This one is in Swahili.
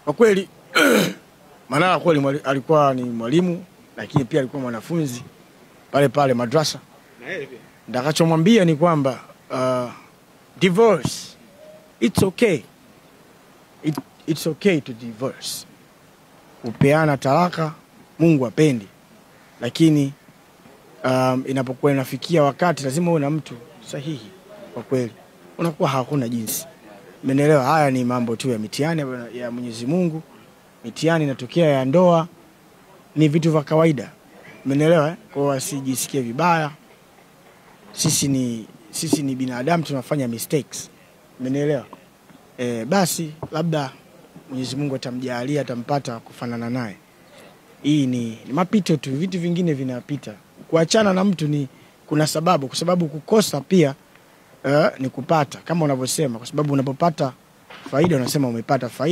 Kwa kweli Manara kweli alikuwa ni mwalimu, lakini pia alikuwa mwanafunzi pale pale madrasa. Na yeye pia. Ndakachomwambia ni kwamba divorce, it's okay. It's okay to divorce. Upeana talaka, Mungu apendi. Lakini inapokuwa inafikia wakati lazima uwe na mtu sahihi. Kwa kweli unakuwa hakuna jinsi. Umeelewa? Haya ni mambo tu ya mitihani ya Mwenyezi Mungu. Mitihani inatokea ya ndoa, ni vitu vya kawaida. Umeelewa? Kwa wasijisikie vibaya. Sisi ni binadamu, tunafanya mistakes. Umeelewa? Basi labda Mwenyezi Mungu atamjalia, atampata kufanana naye. Hii ni mapito tu, vitu vingine vinapita. Kuachana na mtu kuna sababu, kwa sababu kukosa pia ni kupata, kama unavyosema, kwa sababu unapopata faida unasema umepata faida.